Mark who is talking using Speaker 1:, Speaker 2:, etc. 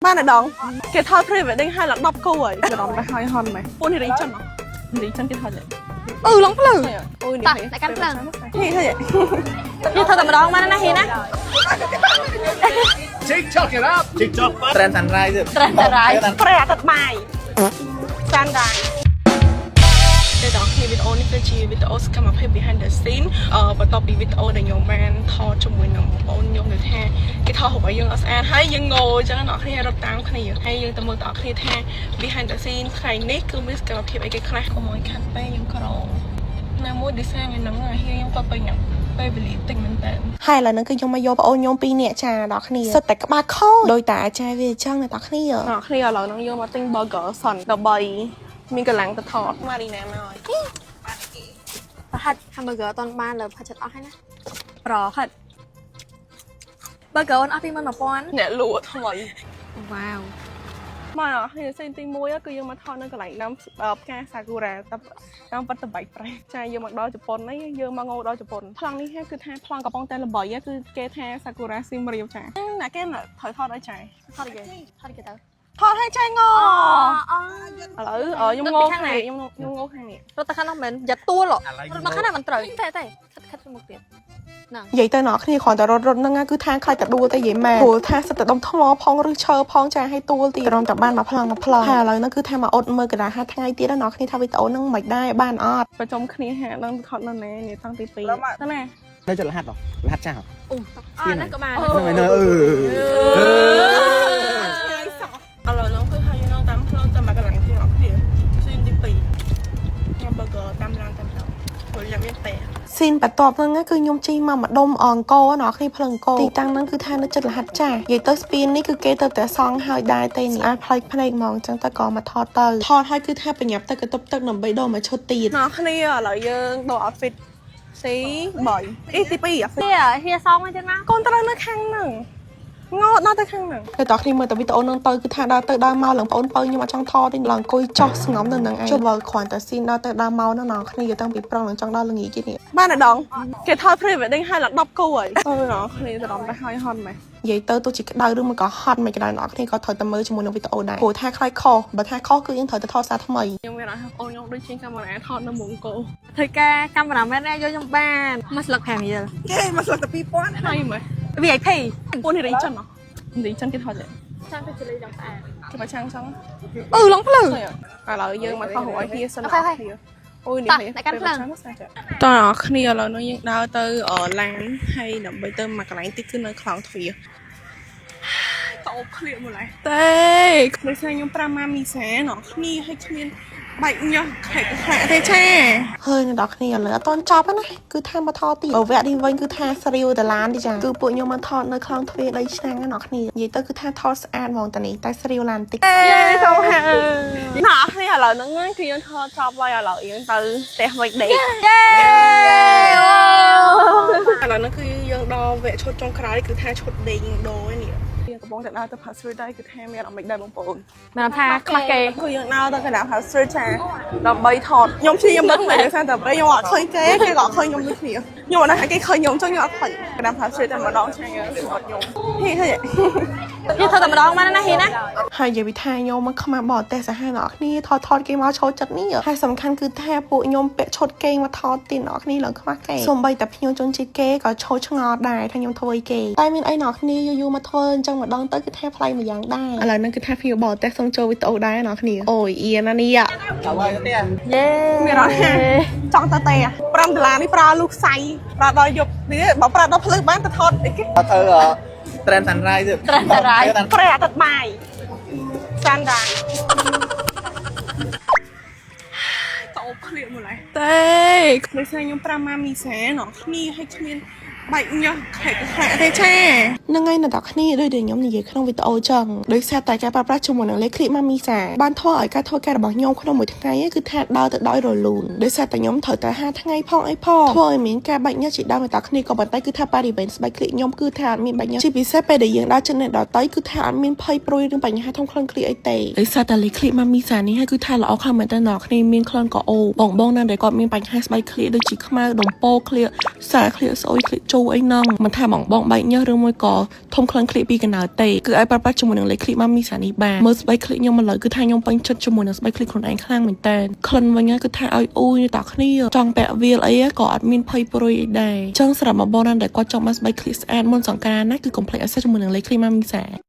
Speaker 1: บ้านไหนดองเกทอยเพลย์แบบได้ให้หลังดับกู้อ่ะจะดองไปให้ฮอนไหมปูนี่รีจันเหรอรีจันเกทอยเลย
Speaker 2: ลองเพลง
Speaker 1: ตัด
Speaker 2: ในการเพลง
Speaker 1: นี่เท่
Speaker 2: นี่เธอแต่มาร้องมานะฮีนะ
Speaker 3: TikTok it up TikTok tren sunrise
Speaker 2: แตรอะไร
Speaker 1: แปรตัดใหม่จานดังในดองที่วิดีโอนี่เป็นชีวิดีโอสกัมมาเพย์ behind the scene បន្ទាប់ពីវីដេអូដែលខ្ញុំបានថតជាមួយនឹងបងប្អូនខ្ញុំនៅថាគេថតរបស់យើងអត់ស្អាតហើយយើងងោអញ្ចឹងអ្នកគ្នារត់តាមគ្នាហើយយើងទៅមើលតគ្នាថា behind the scene ថ្ងៃនេះគឺមានសកម្មភាពអីគេខ្លះកុំឲ្យខាត់ពេកយើងក្រណាមួយ design ហ្នឹងហើយខ្ញុំក៏ពេញពេលវេលាតិចមែនតើហើយឥឡូវហ្នឹងគឺខ្ញុំមកយកបងអូនខ្ញុំ2នាក់ចាដល់គ្នាសុទ្ធតែក្បាលខូចដោយតែអាចារ្យវាអញ្ចឹងអ្នកគ្នាឥឡូវហ្នឹងយកមកទិញ burger សិនដើម្បីមានកម្លាំងទៅថតមករីណាមកហើយ
Speaker 2: ប្រហិត hamburger តន់បានលើផាច់ចិត្តអស់ហើយណាប្រហិត burger អស់ពី1,000
Speaker 1: អ្នកលក់ថ្មី
Speaker 2: វ៉ាវ
Speaker 1: មកហើយសេនទី1គឺយើងមកថតនៅកន្លែងដាំផ្កាសាគូរ៉ាតាមបាត់តបែកប្រេះចាយើងមកដល់ជប៉ុននេះយើងមកងោដល់ជប៉ុនប្លង់នេះគឺថាប្លង់កំប៉ុងតែល្បីគឺគេថាសាគូរ៉ាស៊ីមរៀវចាណាគេត្រូវថតឲ្យចា
Speaker 2: ថតគេទៅ
Speaker 1: ថតឲ្យចាងោឥឡូវខ្ញុំងោខាងនេះខ្ញុំងោខាងនេះ
Speaker 2: រត់ទៅខាងនោះមិនយ៉ាត់ទួលរត់មកខាងណាមិនត្រូវតែខិតមកទៀត
Speaker 1: និយាយទៅអ្នកគ្នាគ្រាន់តែរត់ហ្នឹងគឺថាខ្លាចតែដួលតែនិយាយមែនព្រោះថាសិតតែដុំថ្មផងឬឈើផងចាឲ្យទួលទីក្រុមតែបានមកប្លង់ហើយឥឡូវហ្នឹងគឺថាមកអត់មើលកណ្ដាល5ថ្ងៃទៀតណាអ្នកគ្នាថាវីដេអូហ្នឹងមិនដែរបានអត់ប្រចំគ្នាហាហ្នឹងថតនៅណានេះតាំងទី2ទៅណា
Speaker 3: នៅចុចរហ័សចាស់
Speaker 2: អូហ្នឹងក៏បាន
Speaker 1: ឥឡូវហ្នឹងគឺហើយយើងតាមផ្លូវទៅមកកន្លែងទីអ្នកគ្នាស៊ីនទី2ញ៉ាំ burger តាមឡានតាមទៅព្រោះយ៉ាងមានតែស៊ីនបន្ទាប់ហ្នឹងគឺខ្ញុំជីមកម្ដុំអង្គរអ្នកគ្នាភ្លឹងអង្គរទីតាំងហ្នឹងគឺថានៅចិត្តរហ័សចាស់និយាយទៅស្ពាននេះគឺគេទៅតែសង់ហើយដែរតែនេះអាចផ្លេចភ្នែកហ្មងអញ្ចឹងទៅក៏មកថតហើយគឺថាបញ្ញាប់ទៅកតុបទឹកដើម្បីដកមកឈុតទៀតអ្នកគ្នាឥឡូវយើងដូរ outfit ទី3ទី2
Speaker 2: ហៀសងមកទៀតណា
Speaker 1: កូនត្រូវនៅខាងហ្នឹងងោដល់ទៅខាងហ្នឹងតែតោះគ្នាមើលតែវីដេអូហ្នឹងទៅគឺថាដើរទៅដើរមកឡើងបងប្អូនខ្ញុំអត់ចង់ថតទេឡើងអង្គុយចោះស្ងំនៅហ្នឹងឯងចុះបើគ្រាន់តែស៊ីនដើរទៅដើរមកហ្នឹងណោះគ្នាតាំងពីប្រងឡើងចង់ដល់ល្ងាចទៀតនេះបានតែដងគេថត pre-wedding ឲ្យឡើង10គូហើយណោះគ្នាទៅដល់ទៅហើយហន់ម៉េចនិយាយទៅទោះជាក្តៅឬមិនក៏ហត់មិនក្តៅណោះគ្នាក៏ត្រូវតែមើលជាមួយនឹងវីដេអូដែរព្រោះថាខ្លាចខុសបើថាខុសគឺយើងត្រូវតែថតសារថ្មីខ្ញុំមានឲ្យបងខ្ញុំដូចជាកាមេរ៉ាថតនៅមុំគោ
Speaker 2: ធ្វើការកាមេរ៉ាមែនយកខ្ញុំបានមកស្លឹក5រៀល
Speaker 1: គេមកស្លឹកតែ2000ហើយមើល
Speaker 2: VIP
Speaker 1: ពួកនេះរីចឹងណោះរីចឹងគេថតទេ
Speaker 2: ចាំទៅជិះយ៉ាងស្អាត
Speaker 1: គេមកឆាំងចឹង
Speaker 2: ឡងភ្លើង
Speaker 1: ឥឡូវយើងមកថតរួចហៀសិនអូយនេះ
Speaker 2: តែកាន់ភ្លើង
Speaker 1: តោះគ្នាឥឡូវនេះយើងដើរទៅឡានហើយដើម្បីទៅមកកន្លែងទីគឺនៅខ្លងទ្វារតោបឃ្លៀកមកឡើយទេដូចខ្ញុំ5ម៉ាមីសាណោះគ្នាឲ្យគ្មានបែកញាស់ខែកខ្លាក់ទេចាហើយអ្នកនរគ្នាឥឡូវអត់តន់ចប់ណាគឺថាមកថតទៀតវគ្គនេះវិញគឺថាស្រីវតឡានទេចាគឺពួកខ្ញុំមកថតនៅខ្លងទ្វារដីឆ្នាំងណាអ្នកគ្នានិយាយទៅគឺថាថតស្អាតហ្មងតានេះតែស្រីវឡានតិចយេសូហាអ្នកគ្នាឥឡូវហ្នឹងគឺយើងថតចប់ហើយឥឡូវយើងទៅផ្ទះវិញដេកយេឥឡូវហ្នឹងគឺយើងដល់វគ្គឈុតចុងក្រោយគឺថាឈុតដេកដូរនេះកំពុងតែដើរទៅ Park Street ដែរគឺថាមានអត់មិនដែរបងប្អូន
Speaker 2: មានថាខ្វះគេ
Speaker 1: គឺយើងដើរទៅកណ្ដាល Park Street ចាដើម្បីថតខ្ញុំព្យាយាមដឹងមែនទេតែពេលខ្ញុំអត់ឃើញគេក៏អត់ឃើញខ្ញុំដូចគ្នាខ្ញុំអត់ដឹងថាគេឃើញខ្ញុំចឹងខ្ញុំអត់ឃើញកណ្ដាល Park Street តែម្ដងឆ្ងាយខ្ញុំអត់ខ្ញុំហេ
Speaker 2: យើងធ្វើតែម្ដងបានណាហេណា
Speaker 1: ហើយនិយាយពីថាខ្ញុំមកខ្មាស់បរទេសសាហាវអ្នកគ្នាថតគេមកចូលចិត្តនេះហើយសំខាន់គឺថាពួកខ្ញុំពាក់ឈុតគេមកថតទៀតអ្នកគ្នាឡើងខ្មាស់គេសូម្បីតែភ្ញៀវជនជាតិគេក៏ឈោឆ្ងល់ដែរថាខ្ញុំធ្វើអីគេតែមានអីអ្នកគ្នាយូរមកធ្វើអញ្ចឹងម្ដងទៅគឺថាប្លែកម្យ៉ាងដែរឥឡូវហ្នឹងគឺថាភ្ញៀវបរទេសសូមចូលវីដេអូដែរអ្នកគ្នាអូយអៀនណានេះ
Speaker 3: ចាំហើយទៅទៀត
Speaker 2: យេ
Speaker 1: មានអត់ចង់ទៅទេ$5នេះប្រើលុះខ្សៃប្រើដល់យប់នេះបើប្រើដល់ភ្លឺបានទៅថតអីគេ
Speaker 3: ធ្វើtren sunrise
Speaker 1: ប្រែអាទិត្យបាយសានដាតោបឃ្លៀកមកឡើយទេដូចខ្ញុំ5ម៉ាមីសាណោះគ្នាឲ្យគ្មានបែកញាស់ខែកខ្លាក់ទេចាហ្នឹងហើយអ្នកនរគ្នាដូចដែលខ្ញុំនិយាយក្នុងវីដេអូចឹងដោយសារតែការប្រើប្រាស់ជាមួយនឹងលេខคลิปម៉ាមីសាបានធ្វើឲ្យការធ្វើការរបស់ខ្ញុំក្នុងមួយថ្ងៃគឺថាដើរទៅដោយរលូនដោយសារតែខ្ញុំត្រូវតែ5ថ្ងៃផងអីផងធ្វើឲ្យមានការបែកញាស់ជាដើមអ្នកនរគ្នាក៏ប៉ុន្តែគឺថាបរិវេណស្បែកคลิปខ្ញុំគឺថាអត់មានបែកញាស់ជាពិសេសពេលដែលយើងដើរជិតអ្នកដទៃគឺថាអត់មានភ័យព្រួយរឿងបញ្ហាធំក្លិនคลิปអីទេដោយសារតែលេខคลิปម៉ាមីសានេះគឺថាល្អខ្លាំងមែនតើអ្នកនរគ្នាមានក្លិនក៏អូបងណាដែលគាត់មានបញ្ហាស្បែកคลิปដូចជាខ្មៅដុំពោคลิปសារคลิปស្អុយคลิปជោ ស៊ូអីណងមិនថាបងបងបែកញើសឬមួយក៏ធំក្លិនឃ្លីពីកណ្ដាលទេគឺឲ្យប្រើប្រាស់ជាមួយនឹងលេខឃ្លីម៉ាមីសានេះបានមើលស្បែកឃ្លីខ្ញុំឥឡូវគឺថាខ្ញុំពេញចិត្តជាមួយនឹងស្បែកឃ្លីខ្លួនឯងខ្លាំងមែនតើក្លិនវិញគឺថាឲ្យអ៊ូយតគ្នាចង់ពាក់វាលអីក៏អត់មានភ័យព្រួយអីដែរចឹងសម្រាប់បងណាដែលគាត់ចង់បានស្បែកឃ្លីស្អាតមុនសង្ក្រាន្តណាគឺកុំភ្លេចឲ្យសេះជាមួយនឹងលេខឃ្លីម៉ាមីសា